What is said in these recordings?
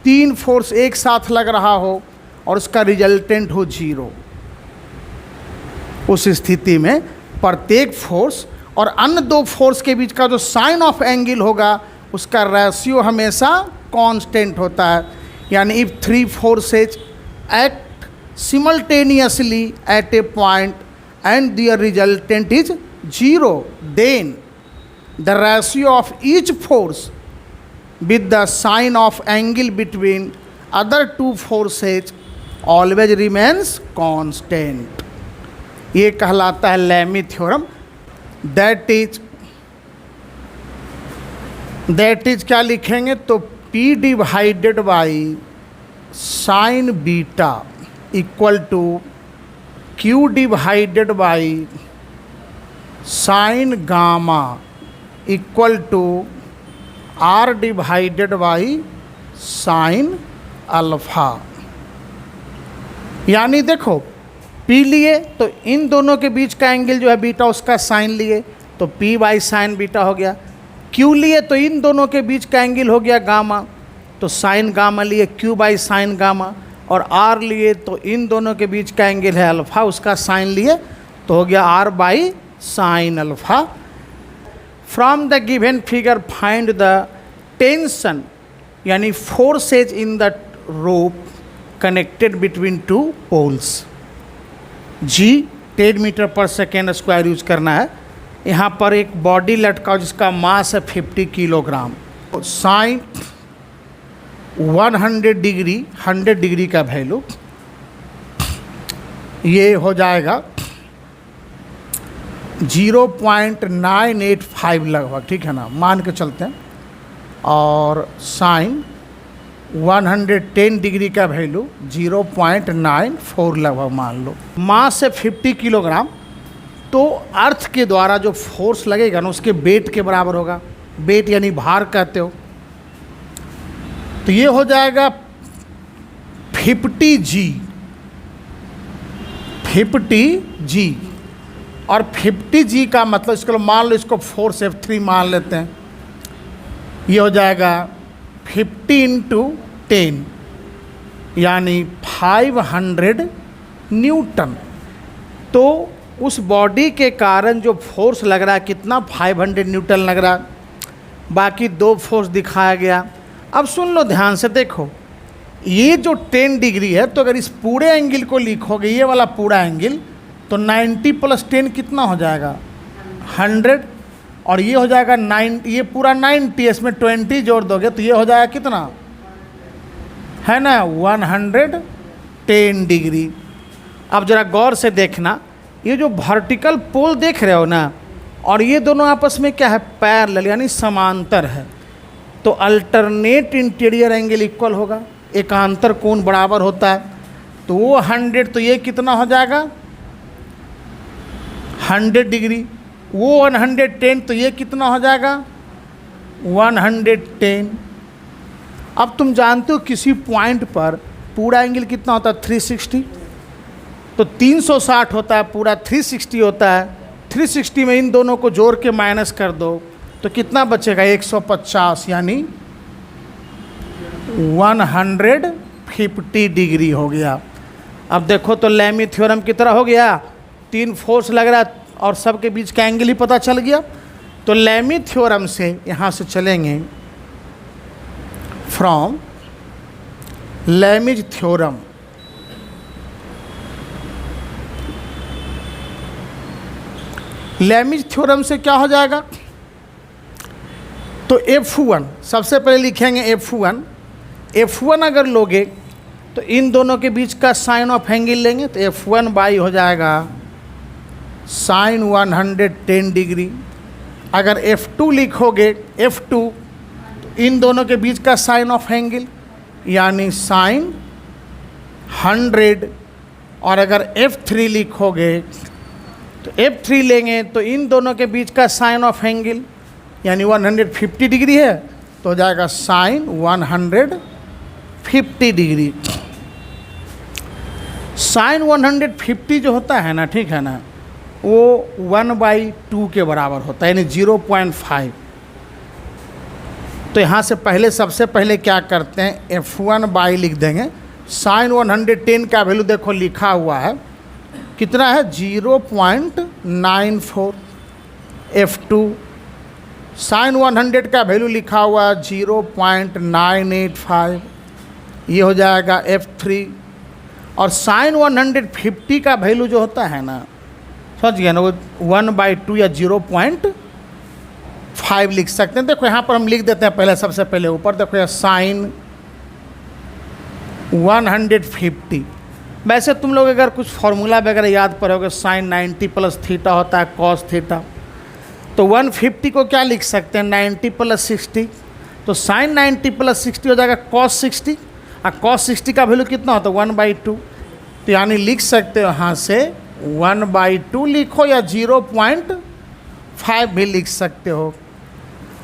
तीन फोर्स एक साथ लग रहा हो और उसका रिजल्टेंट हो 0, उस स्थिति में प्रत्येक फोर्स और अन्य दो फोर्स के बीच का जो साइन ऑफ एंगल होगा उसका रेशियो हमेशा कांस्टेंट होता है। यानी if 3 forces act simultaneously at a point and their resultant is 0, then the ratio of each force with the sign of angle between other two forces always remains constant। ये कहलाता है Lammy theorem. That is क्या लिखेंगे तो P divided by sine beta equal to Q divided by sine gamma equal to R divided by sine alpha. यानी देखो P लिए तो इन दोनों के बीच का एंगल जो है बीटा उसका साइन लिए तो P बाई साइन बीटा हो गया। Q लिए तो इन दोनों के बीच का एंगल हो गया गामा तो साइन गामा लिए Q बाई साइन गामा, और R लिए तो इन दोनों के बीच का एंगल है अल्फा उसका साइन लिए तो हो गया R by sine alpha. From the given figure find the tension यानी forces in the rope connected between two poles. G 10 metre per second square use करना है। यहाँ पर एक बॉडी लटका जिसका मास है 50 किलोग्राम। साइन 100 डिग्री का वैल्यू ये हो जाएगा 0.985 लगभग, ठीक है ना, मान के चलते हैं। और साइन 110 डिग्री का वैल्यू 0.94 लगभग मान लो। मास है 50 किलोग्राम तो अर्थ के द्वारा जो फोर्स लगेगा ना उसके वेट के बराबर होगा। वेट यानी भार कहते हो। तो ये हो जाएगा 50G और 50G का मतलब इसको मान लो, इसको फोर्स F3 मान लेते हैं। ये हो जाएगा 50 × 10 यानी 500 न्यूटन। तो उस बॉडी के कारण जो फोर्स लग रहा है कितना 500 न्यूटन लग रहा है। बाकी दो फोर्स दिखाया गया। अब सुन लो ध्यान से, देखो ये जो 10 डिग्री है तो अगर इस पूरे एंगल को लिखोगे ये वाला पूरा एंगल तो 90 + 10 कितना हो जाएगा 100, और ये हो जाएगा 9, ये पूरा 90, इसमें 20 जोड़ दोगे तो ये हो जाएगा कितना है ना 110 डिग्री। अब ज़रा गौर से देखना, ये जो वर्टिकल पोल देख रहे हो ना और ये दोनों आपस में क्या है पैरेलल यानी समांतर है। तो अल्टरनेट इंटीरियर एंगल इक्वल होगा, एकांतर कोण बराबर होता है। तो वो 100 तो ये कितना हो जाएगा 100 डिग्री, वो 110 तो ये कितना हो जाएगा 110। अब तुम जानते हो किसी पॉइंट पर पूरा एंगल कितना होता है 360, तो 360 होता है, पूरा 360 होता है। 360 में इन दोनों को जोड़ के माइनस कर दो तो कितना बचेगा 150 यानी 150 डिग्री हो गया। अब देखो तो लैमी थ्योरम की तरह हो गया, 3 फोर्स लग रहा है और सबके बीच का एंगल ही पता चल गया। तो लैमी थ्योरम से यहाँ से चलेंगे फ्रॉम लैमीज थ्योरम। लैमीज थ्योरम से क्या हो जाएगा तो F1 सबसे पहले लिखेंगे F1 अगर लोगे तो इन दोनों के बीच का साइन ऑफ एंगल लेंगे तो F1 बाई हो जाएगा साइन 110 डिग्री। अगर F2 लिखोगे F2 तो इन दोनों के बीच का साइन ऑफ एंगल यानी साइन 100, और अगर F3 लिखोगे तो F3 लेंगे तो इन दोनों के बीच का साइन ऑफ एंगल यानी 150 डिग्री है तो हो जाएगा साइन 150 डिग्री। साइन 150 जो होता है ना, ठीक है ना, वो 1/2 के बराबर होता है यानी 0.5। तो यहाँ से पहले सबसे पहले क्या करते हैं, F1 बाई लिख देंगे। साइन 110 का वैल्यू देखो लिखा हुआ है कितना है 0.94। F2 साइन 100 का वैल्यू लिखा हुआ है 0.985, ये हो जाएगा F3। और साइन 150 का वैल्यू जो होता है ना, समझ गया ना, वो 1/2 या 0.5 लिख सकते हैं। देखो यहाँ पर हम लिख देते हैं पहले, सबसे पहले ऊपर देखो यह साइन 150। वैसे तुम लोग अगर कुछ फॉर्मूला वगैरह याद पड़ोगे, साइन 90 प्लस थीटा होता है कॉस थीटा, तो 150 को क्या लिख सकते हैं 90 प्लस 60, तो साइन 90 प्लस 60 हो जाएगा कॉस 60, और कॉस 60 का वैल्यू कितना होता है 1/2। तो यानी लिख सकते हो यहाँ से 1/2 लिखो या 0.5 भी लिख सकते हो।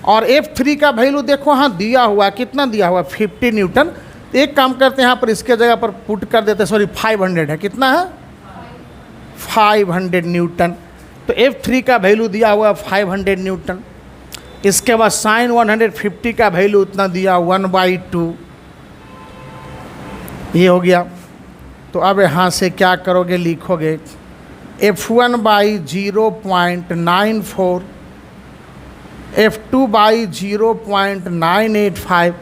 और F3 का वैल्यू देखो हाँ दिया हुआ, कितना दिया हुआ 50 न्यूटन। तो एक काम करते हैं यहाँ पर इसके जगह पर पुट कर देते हैं, सॉरी 500 है, कितना है 500 न्यूटन। तो F3 का वैल्यू दिया हुआ 500 न्यूटन। इसके बाद साइन 150 का वैल्यू उतना दिया 1/2, ये हो गया। तो अब यहाँ से क्या करोगे, लिखोगे F1 बाई 0.94, F2 बाई 0.985,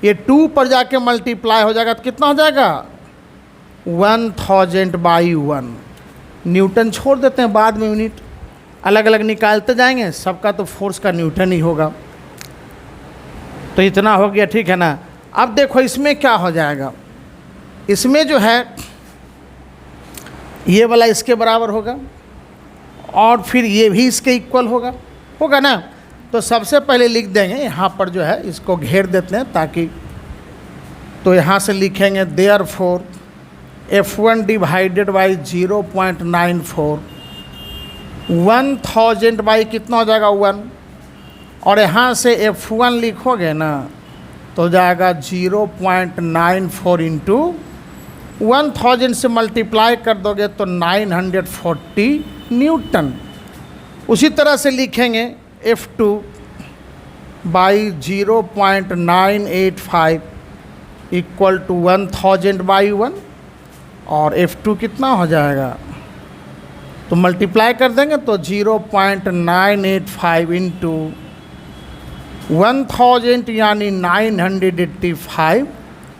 ये 2 पर जाके मल्टीप्लाई हो जाएगा तो कितना हो जाएगा 1000/1। न्यूटन छोड़ देते हैं, बाद में यूनिट अलग अलग निकालते जाएंगे, सबका तो फोर्स का न्यूटन ही होगा। तो इतना हो गया, ठीक है ना। अब देखो इसमें क्या हो जाएगा, इसमें जो है ये वाला इसके बराबर होगा और फिर ये भी इसके इक्वल होगा ना। तो सबसे पहले लिख देंगे यहाँ पर जो है इसको घेर देते हैं ताकि, तो यहाँ से लिखेंगे therefore F1 divided by 0.94, 1000 by कितना हो जाएगा 1, और यहाँ से F1 लिखोगे ना तो हो जाएगा 0.94 इंटू 1000 से मल्टीप्लाई कर दोगे तो 940 न्यूटन। उसी तरह से लिखेंगे F2 बाई 0.985 इक्वल टू 1000/1, और F2 कितना हो जाएगा, तो मल्टीप्लाई कर देंगे तो 0.985 इंटू 1000 यानी 985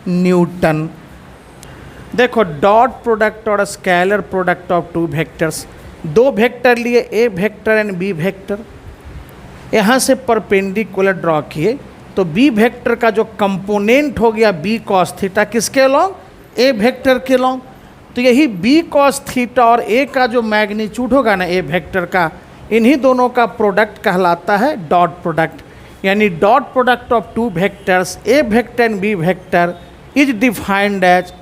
न्यूटन। देखो डॉट प्रोडक्ट और scalar product of two vectors, दो वेक्टर लिए ए वेक्टर एंड बी वेक्टर, यहाँ से परपेंडिकुलर ड्रॉ किए तो बी वेक्टर का जो कंपोनेंट हो गया बी कॉस थीटा किसके लॉन्ग, ए वेक्टर के लॉन्ग। तो यही बी कॉस थीटा और ए का जो मैग्नीट्यूड होगा ना ए वेक्टर का, इन्हीं दोनों का प्रोडक्ट कहलाता है डॉट प्रोडक्ट। यानी dot product of two vectors A vector and B vector is defined as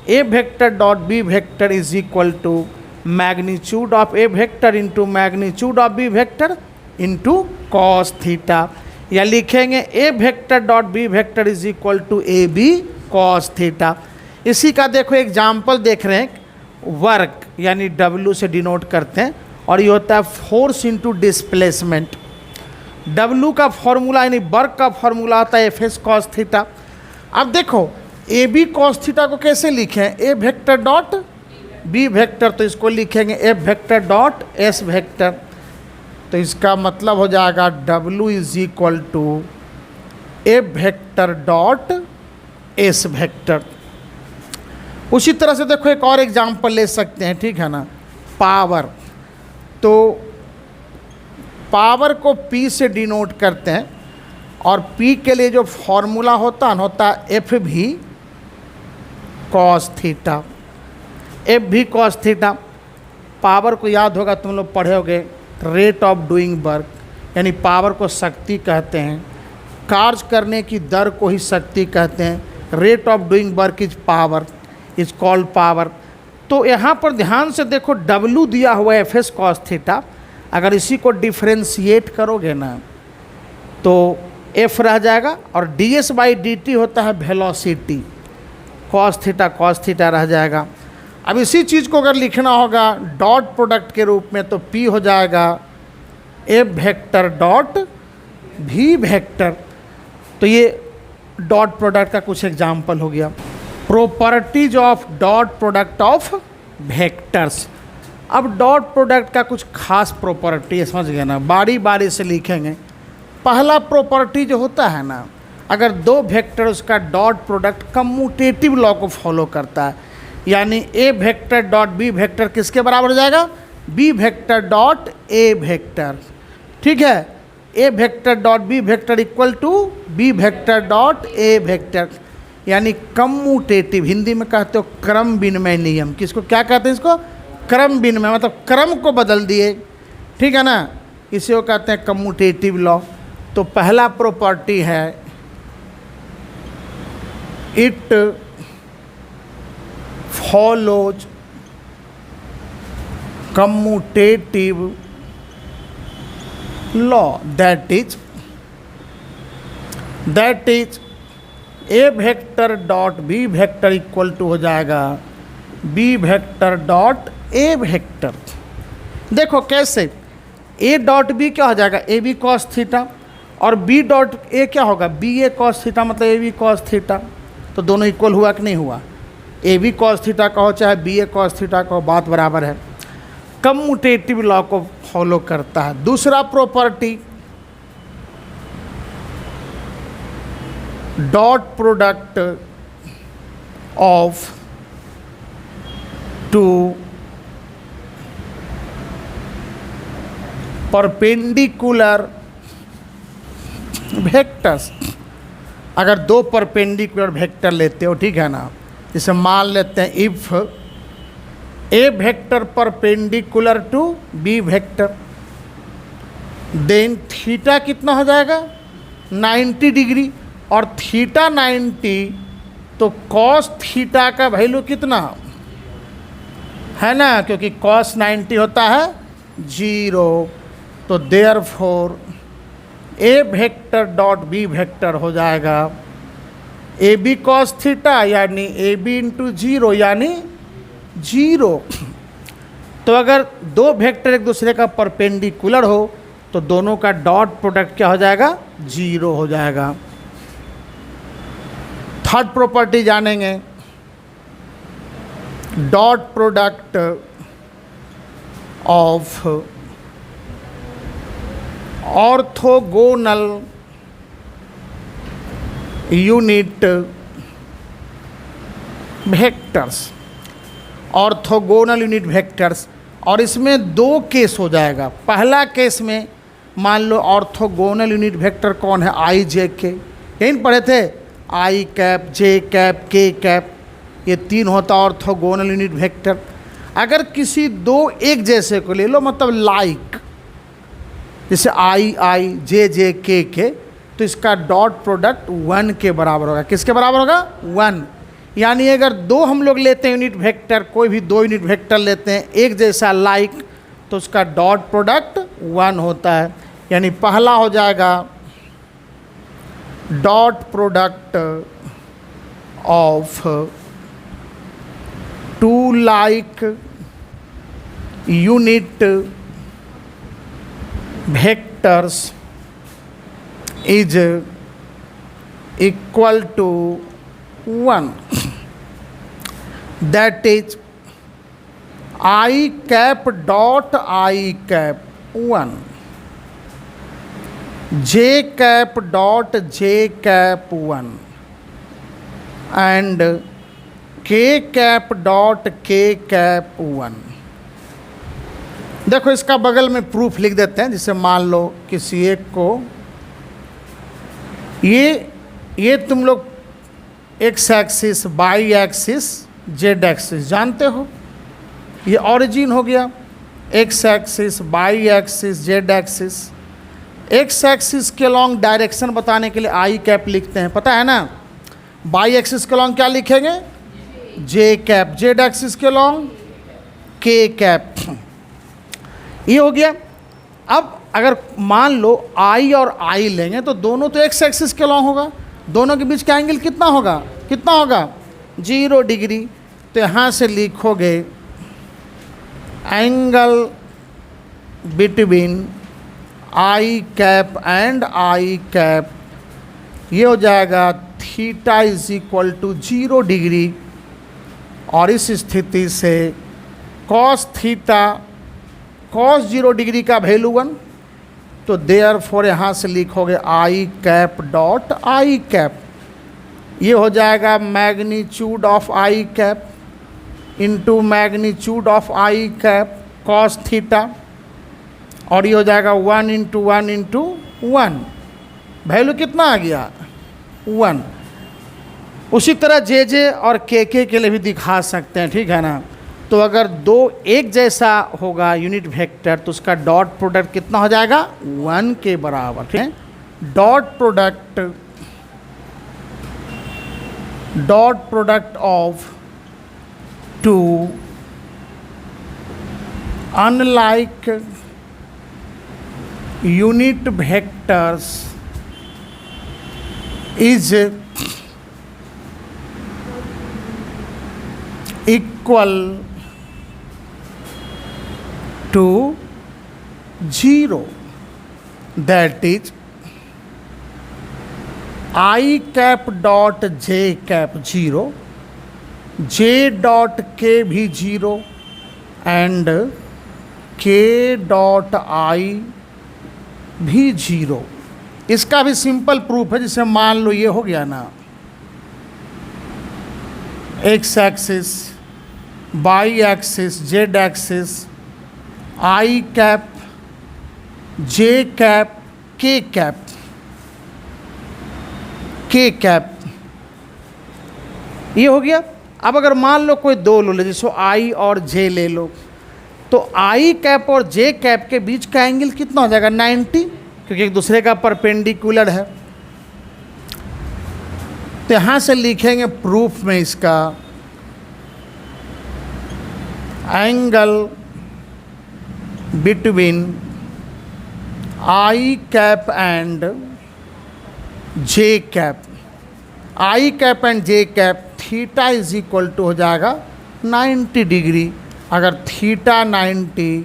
A vector dot B vector is equal to magnitude of A vector into magnitude of B vector into cos theta, या लिखेंगे A vector dot B vector is equal to A B cos theta. इसी का देखो example देख रहे हैं, work यानी W से डिनोट करते हैं, और ये होता है फोर्स इंटू डिस्प्लेसमेंट। W का फॉर्मूला यानी वर्क का फॉर्मूला होता है एफ एस कॉस थीटा। अब देखो ए बी कॉस थीटा को कैसे लिखें, A vector dot B vector, तो इसको लिखेंगे F vector dot S vector. तो इसका मतलब हो जाएगा W is equal to A vector dot S vector. उसी तरह से देखो एक और एग्जाम्पल ले सकते हैं, ठीक है ना, पावर। तो पावर को P से डिनोट करते हैं, और P के लिए जो फॉर्मूला होता है एफ भी कॉस थीटा, एफ भी कॉस थीटा। पावर को याद होगा, तुम लोग पढ़े होगे, रेट ऑफ डूइंग वर्क, यानी पावर को शक्ति कहते हैं, कार्य करने की दर को ही शक्ति कहते हैं। Rate of doing work is power, is called power. तो यहाँ पर ध्यान से देखो W दिया हुआ है एफ एस कॉस थीटा, अगर इसी को डिफ्रेंशिएट करोगे ना तो F रह जाएगा, और ds/dt होता है वेलोसिटी, कॉस थीटा रह जाएगा। अब इसी चीज़ को अगर लिखना होगा डॉट प्रोडक्ट के रूप में तो P हो जाएगा ए वेक्टर डॉट भी वेक्टर। तो ये डॉट प्रोडक्ट का कुछ एग्जाम्पल हो गया। Properties of dot product of vectors. अब डॉट प्रोडक्ट का कुछ खास प्रॉपर्टी है, समझ गए ना, बारी बारी से लिखेंगे। पहला प्रॉपर्टी जो होता है ना, अगर दो वेक्टर उसका डॉट प्रोडक्ट कम्यूटेटिव लॉ को फॉलो करता है, यानी A vector dot B vector किसके बराबर हो जाएगा, B vector dot A vector, ठीक है। A vector dot B vector equal to B vector dot A vector, यानी कम्यूटेटिव, हिंदी में कहते हो क्रम विनिमय नियम। किसको क्या कहते हैं, इसको क्रम विनिमय, मतलब क्रम को बदल दिए, ठीक है ना, इसे वो कहते हैं कम्यूटेटिव लॉ। तो पहला प्रॉपर्टी है it follows commutative law, that is A vector dot B vector equal to हो जाएगा B vector dot A vector. देखो कैसे, ए डॉट बी क्या हो जाएगा, ए बी कॉस थीटा, और बी डॉट ए क्या होगा, बी ए कॉस थीटा, मतलब ए बी कॉस थीटा। तो दोनों इक्वल हुआ कि नहीं हुआ, ए बी कॉस थीटा कहो चाहे बी ए कॉस थीटा कहो, बात बराबर है, कम्यूटेटिव लॉ को फॉलो करता है। दूसरा property, dot product of two perpendicular vectors. अगर दो परपेंडिकुलर वेक्टर लेते हो, ठीक है ना, जैसे मान लेते हैं if A vector perpendicular to B vector, then theta कितना हो जाएगा 90 डिग्री, और थीटा 90, तो कॉस थीटा का वैल्यू कितना है ना, क्योंकि कॉस 90 होता है 0। तो देयरफॉर ए वेक्टर डॉट बी वेक्टर हो जाएगा ए बी कॉस थीटा, यानी ए बी इंटू 0 यानी 0। तो अगर दो वेक्टर एक दूसरे का परपेंडिकुलर हो तो दोनों का डॉट प्रोडक्ट क्या हो जाएगा, 0 हो जाएगा। थर्ड प्रॉपर्टी जानेंगे, dot product of orthogonal unit vectors, orthogonal unit vectors. और इसमें दो केस हो जाएगा। पहला केस में मान लो ऑर्थोगोनल यूनिट वेक्टर कौन है, आई जे के, यही पढ़े थे, आई cap J cap K cap, ये तीन होता ऑर्थोगोनल यूनिट वेक्टर। अगर किसी दो एक जैसे को ले लो, मतलब लाइक, जैसे आई आई जे जे के, तो इसका डॉट प्रोडक्ट 1 के बराबर होगा। किसके बराबर होगा, 1। यानी अगर दो हम लोग लेते हैं यूनिट वेक्टर, कोई भी दो यूनिट वेक्टर लेते हैं एक जैसा लाइक, तो उसका डॉट प्रोडक्ट 1 होता है। यानी पहला हो जाएगा dot product of two like unit vectors is equal to 1, that is I cap dot I cap 1, J cap dot J cap 1 and K cap dot K cap 1। देखो इसका बगल में प्रूफ लिख देते हैं। जैसे मान लो किसी एक को ये तुम लोग X axis, Y axis, Z axis जानते हो, ये ऑरिजिन हो गया। X axis, Y axis, Z axis. X axis के लॉन्ग डायरेक्शन बताने के लिए आई कैप लिखते हैं, पता है ना। वाई एक्सिस के लॉन्ग क्या लिखेंगे, जे कैप। जेड एक्सिस के लॉन्ग के कैप। ये हो गया। अब अगर मान लो आई और आई लेंगे तो दोनों तो एक्स एक्सिस के लॉन्ग होगा, दोनों के बीच का एंगल कितना होगा, 0 डिग्री। तो यहाँ से लिखोगे angle between I cap and I cap ये हो जाएगा theta is equal to 0 degree, और इस स्थिति से कॉस थीटा, कॉस 0 डिग्री का वैल्यू 1, तो देयरफॉर यहाँ से लिखोगे I cap dot I cap, ये हो जाएगा magnitude of I cap into magnitude of I cap cos theta, और ये हो जाएगा 1 इंटू 1 इंटू 1, वैल्यू कितना आ गया 1। उसी तरह जे जे और के लिए भी दिखा सकते हैं, ठीक है ना। तो अगर दो एक जैसा होगा यूनिट वेक्टर तो उसका डॉट प्रोडक्ट कितना हो जाएगा 1 के बराबर, ठीक है। Dot product of two unlike unit vectors is equal to 0, that is I cap dot J cap 0, J dot K भी 0 एंड के डॉट आई भी 0। इसका भी सिंपल प्रूफ है, जिसे मान लो ये हो गया ना X axis, Y axis, Z axis, I cap, J cap, K cap, K cap, ये हो गया। अब अगर मान लो कोई दो लो, जैसे आई और जे ले लो, तो आई कैप और जे कैप के बीच का एंगल कितना हो जाएगा 90, क्योंकि एक दूसरे का परपेंडिकुलर है। तो यहाँ से लिखेंगे प्रूफ में इसका angle between I cap and J cap, I cap and J cap theta is equal to हो जाएगा 90 डिग्री। अगर थीटा 90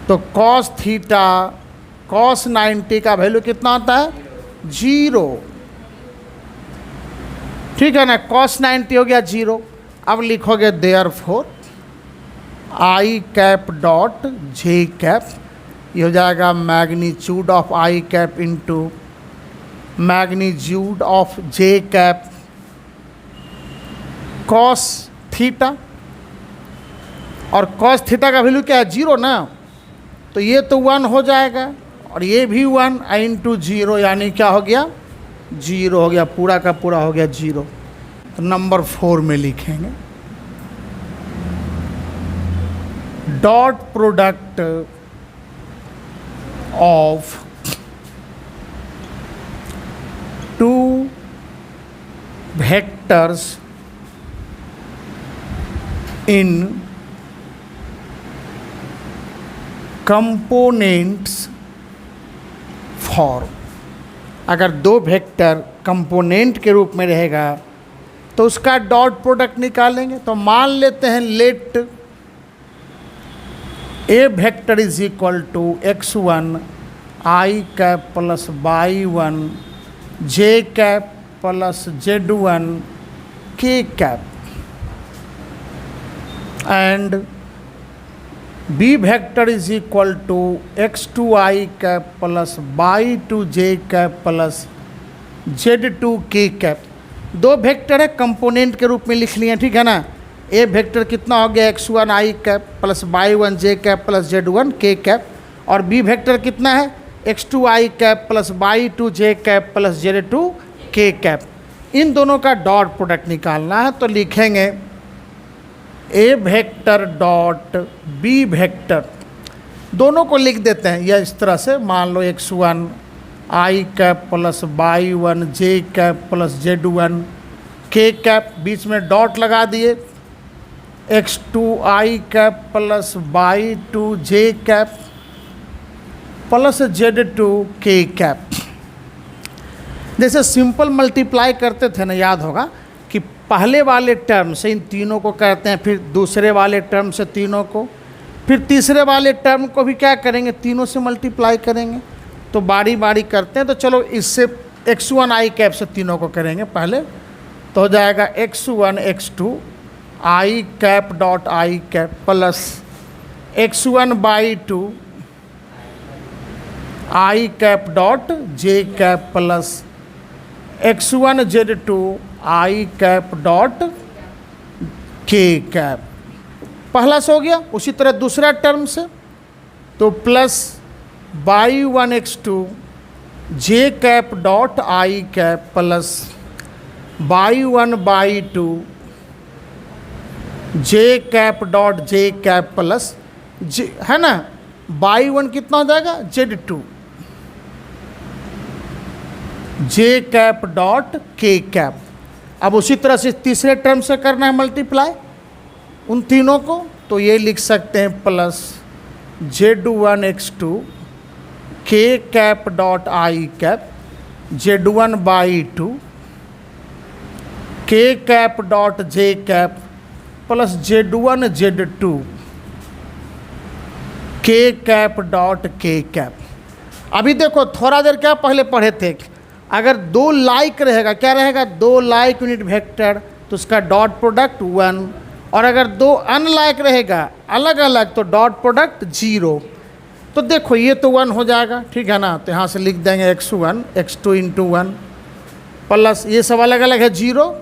तो कॉस थीटा, कॉस 90 का वैल्यू कितना आता है 0, ठीक है ना। कॉस 90 हो गया 0। अब लिखोगे therefore I cap dot J cap, ये हो जाएगा magnitude of I cap into magnitude of J cap cos theta, और कॉस थीटा का वैल्यू क्या है 0 ना, तो ये तो 1 हो जाएगा और ये भी 1 इंटू 0, यानी क्या हो गया 0 हो गया, पूरा का पूरा हो गया 0। तो नंबर 4 में लिखेंगे dot product of two vectors in components form. अगर दो वेक्टर कंपोनेंट के रूप में रहेगा तो उसका डॉट प्रोडक्ट निकालेंगे। तो मान लेते हैं let A vector is equal to x1 I cap plus y1 J cap plus z1 K cap, and B vector is equal to x2 I cap plus y2 J cap plus z2 K cap. दो vector है component के रूप में लिख लिए, ठीक है ना। ए वेक्टर कितना हो गया x1 I cap plus y1 J cap plus z1 K cap, और बी वेक्टर कितना है x2 I cap plus y2 J cap plus z2 K cap. इन दोनों का डॉट प्रोडक्ट निकालना है। तो लिखेंगे A vector dot B vector, दोनों को लिख देते हैं या इस तरह से, मान लो x1 I cap plus y1 J cap plus z1 K cap, बीच में डॉट लगा दिए, x2 I cap plus y2 J cap plus z2 K cap. जैसे सिंपल मल्टीप्लाई करते थे ना, याद होगा कि पहले वाले टर्म से इन तीनों को करते हैं, फिर दूसरे वाले टर्म से तीनों को, फिर तीसरे वाले टर्म को भी क्या करेंगे तीनों से मल्टीप्लाई करेंगे। तो बारी बारी करते हैं। तो चलो इससे x1 आई कैप से तीनों को करेंगे पहले, तो हो जाएगा x1 x2 I cap dot I cap plus x1/2 I cap dot J cap plus x1 z2 I cap dot K cap. पहला से हो गया। उसी तरह दूसरा टर्म से तो plus y1 x2 J cap dot I cap plus y1/2 J cap dot J cap plus J, है ना, y1 कितना हो जाएगा z2 J cap dot K cap. अब उसी तरह से तीसरे टर्म से करना है मल्टीप्लाई उन तीनों को, तो ये लिख सकते हैं प्लस z1 x2 के cap dot I cap z1/2 के cap dot J cap plus z1 z2 K cap dot K cap. अभी देखो थोड़ा देर क्या पहले पढ़े थे, अगर दो लाइक रहेगा क्या रहेगा, दो लाइक यूनिट वेक्टर तो उसका डॉट प्रोडक्ट 1, और अगर दो अनलाइक रहेगा अलग अलग तो डॉट प्रोडक्ट 0। तो देखो ये तो 1 हो जाएगा, ठीक है ना, तो यहाँ से लिख देंगे x1 x2 इंटू 1 प्लस ये सब अलग अलग है 0,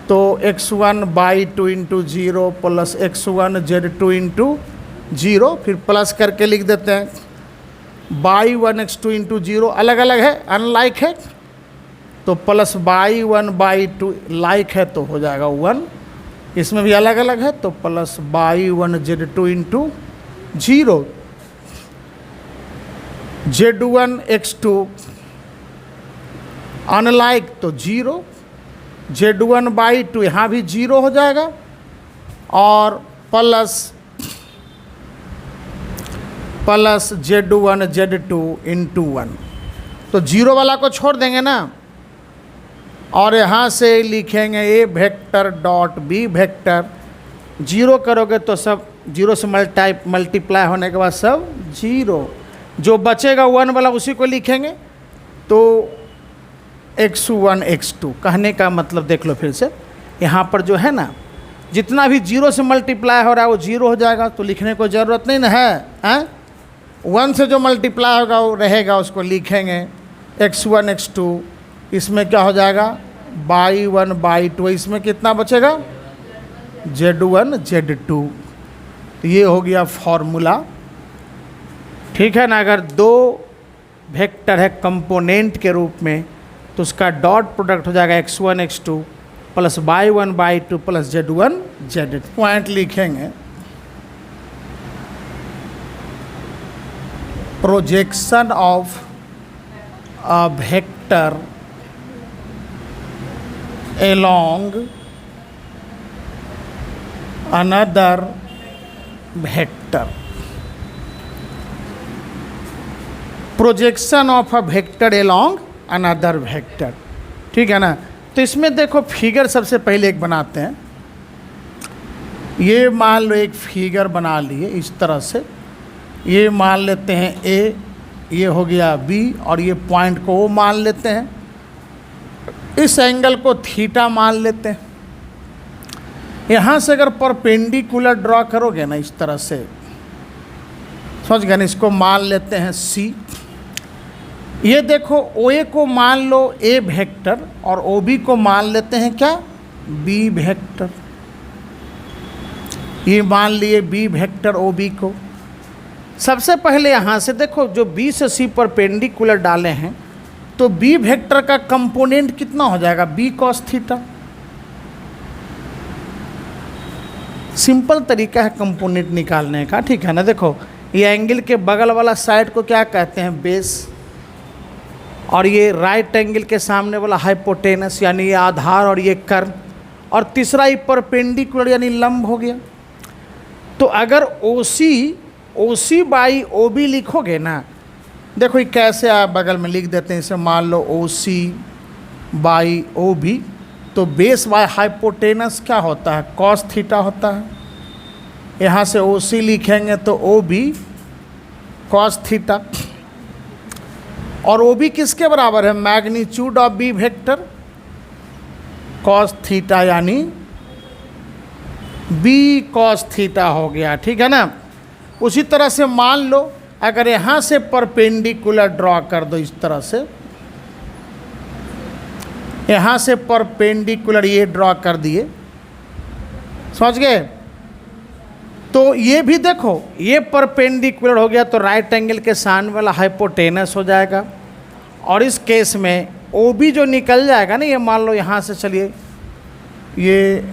तो x1/2 into 0 plus x1 z2 into 0, फिर प्लस करके लिख देते हैं y1 x2 इंटू 0 अलग अलग है अनलाइक है, तो प्लस y1/2 लाइक है तो हो जाएगा 1, इसमें भी अलग अलग है तो plus y1 z2 into 0 z1 x2 unlike तो 0 z1/2 यहाँ भी 0 हो जाएगा, और प्लस z1 z2 इंटू 1, तो 0 वाला को छोड़ देंगे ना, और यहाँ से लिखेंगे A vector dot B vector. 0 करोगे तो सब 0 से मल्टीप्लाई होने के बाद सब 0, जो बचेगा 1 वाला उसी को लिखेंगे। तो x1 x2 कहने का मतलब देख लो फिर से, यहाँ पर जो है ना जितना भी 0 से मल्टीप्लाई हो रहा है वो 0 हो जाएगा, तो लिखने को ज़रूरत नहीं ना है, 1 से जो मल्टीप्लाई होगा वो रहेगा, उसको लिखेंगे x1 x2, इसमें क्या हो जाएगा y1/2, इसमें कितना बचेगा z1 z2, तो ये हो गया फॉर्मूला, ठीक है ना। अगर दो वेक्टर है कंपोनेंट के रूप में तो उसका डॉट प्रोडक्ट हो जाएगा x1 x2 plus y1/2 plus z1 z2। Point लिखेंगे projection of a vector along another vector, projection of a vector along another vector, ठीक है ना। तो इसमें देखो फिगर सबसे पहले एक बनाते हैं, ये मान लो एक फिगर बना लिए इस तरह से, ये मान लेते हैं ए, ये हो गया बी, और ये पॉइंट को ओ मान लेते हैं, इस एंगल को थीटा मान लेते हैं। यहाँ से अगर परपेंडिकुलर ड्रॉ करोगे ना इस तरह से, समझ गए ना, इसको मान लेते हैं सी। ये देखो ओ ए को मान लो ए वेक्टर और ओ बी को मान लेते हैं क्या बी वेक्टर, ये मान लिए बी वेक्टर ओ बी को। सबसे पहले यहाँ से देखो जो बी से सी परपेंडिकुलर डाले हैं तो बी वेक्टर का कंपोनेंट कितना हो जाएगा बी कॉस थीटा। सिंपल तरीका है कंपोनेंट निकालने का, ठीक है ना। देखो ये एंगल के बगल वाला साइड को क्या कहते हैं बेस, और ये राइट एंगल के सामने वाला हाइपोटेनस यानी ये आधार और ये कर्ण, और तीसरा ये परपेंडिकुलर यानी लंब हो गया। तो अगर ओ सी बाई ओ बी लिखोगे ना, देखो ये कैसे आप बगल में लिख देते हैं, इसे मान लो ओ सी बाई ओ बी, तो बेस बाय हाइपोटेनस क्या होता है कॉस थीटा होता है। यहाँ से ओ सी लिखेंगे तो ओ बी कॉस थीटा, और वो भी किसके बराबर है, magnitude of B vector cos theta, यानी बी कॉस थीटा हो गया, ठीक है ना। उसी तरह से मान लो अगर यहाँ से परपेंडिकुलर ड्रॉ कर दो, इस तरह से यहाँ से परपेंडिकुलर ये ड्रॉ कर दिए, समझ गए। तो ये भी देखो, ये परपेंडिकुलर हो गया तो राइट एंगल के सामने वाला हाइपोटेनस हो जाएगा। और इस केस में ओ बी जो निकल जाएगा ना, ये मान लो यहाँ से, चलिए ये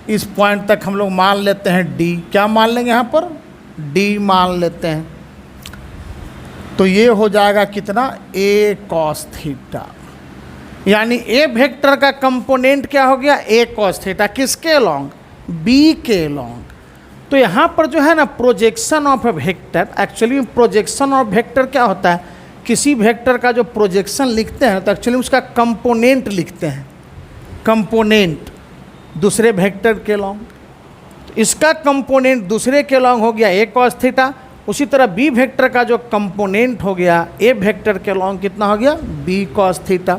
इस पॉइंट तक हम लोग मान लेते हैं डी, क्या मान लेंगे यहाँ पर, डी मान लेते हैं। तो ये हो जाएगा कितना, ए कॉस थीटा, यानी ए वेक्टर का कंपोनेंट क्या हो गया, ए कॉस थीटा, किसके अलोंग, बी के अलोंग। तो यहाँ पर जो है ना projection of A vector, actually projection of vector क्या होता है, किसी वेक्टर का जो प्रोजेक्शन लिखते हैं तो एक्चुअली उसका कंपोनेंट लिखते हैं, कंपोनेंट दूसरे वेक्टर के अलोंग। तो इसका कंपोनेंट दूसरे के अलोंग हो गया ए कॉस थीटा। उसी तरह बी वेक्टर का जो कंपोनेंट हो गया ए वेक्टर के अलोंग कितना हो गया, बी कॉस थीटा।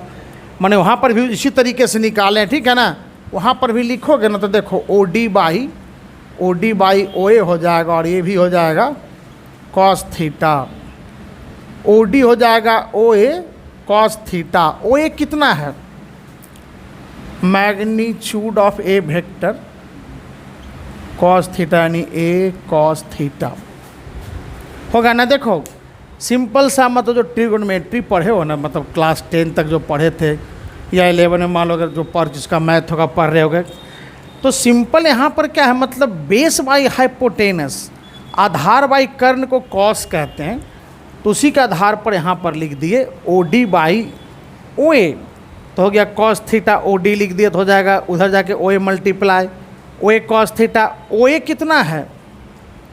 माने वहाँ पर भी इसी तरीके से निकालें, ठीक है ना। वहाँ पर भी लिखोगे ना तो देखो ओ डी बाई ओ ए हो जाएगा, और ये भी हो जाएगा कॉस थीटा, ओ डी हो जाएगा ओ ए कॉस थीटा। ओ ए कितना है, magnitude of A vector cos theta, यानी ए कॉस थीटा होगा ना। देखो सिंपल सा, मतलब जो ट्रिगोनोमेट्री पढ़े हो ना, मतलब क्लास 10 तक जो पढ़े थे या 11 में मान लो अगर जो जिसका मैथ होगा पढ़ रहे होगे, तो सिंपल यहाँ पर क्या है, मतलब बेस बाई हाइपोटेनस, आधार बाई कर्ण को कॉस कहते हैं, तो उसी के आधार पर यहाँ पर लिख दिए ओ डी बाई ओ ए, तो हो गया कॉस थीटा, ओ डी लिख दिए तो हो जाएगा उधर जाके ओ A multiply O A cos theta. ओ ए कितना है,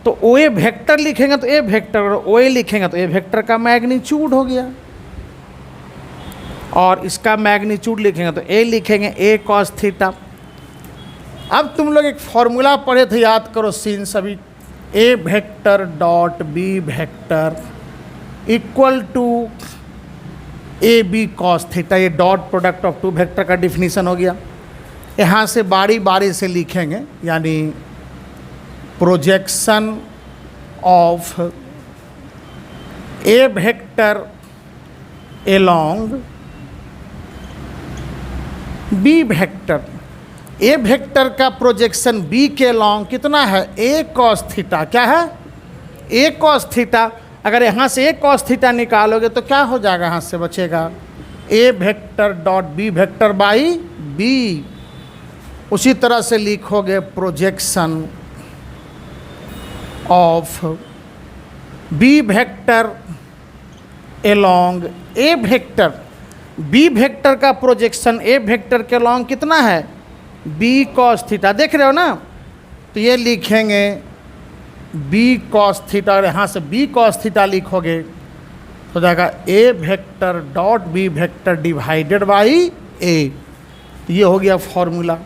तो ओ ए वेक्टर लिखेंगे तो ए वेक्टर, और ओ ए लिखेंगे तो ए वेक्टर का मैग्नीट्यूड हो गया, और इसका मैग्नीट्यूड लिखेंगे तो ए लिखेंगे ए कॉस थीटा। अब तुम लोग एक फॉर्मूला पढ़े थे, याद करो सीन सभी, A vector dot B vector equal to A B cos theta. ये dot product of two vector का डिफिनीशन हो गया। यहाँ से बारी बारी से लिखेंगे, यानी projection of A vector along B vector, A vector का प्रोजेक्शन बी के अलोंग कितना है, ए कॉस थीटा। क्या है, ए कॉस थीटा। अगर यहाँ से ए कॉस थीटा निकालोगे तो क्या हो जाएगा, यहाँ से बचेगा A vector dot B vector by B. उसी तरह से लिखोगे projection of B vector along A vector, B vector का प्रोजेक्शन ए वेक्टर के अलोंग कितना है, बी कॉस थीटा। देख रहे हो ना, तो ये लिखेंगे बी कॉस थीटा, और यहाँ से बी कॉस थीटा लिखोगे तो हो जाएगा A vector dot B vector divided by A. तो ये हो गया फॉर्मूला।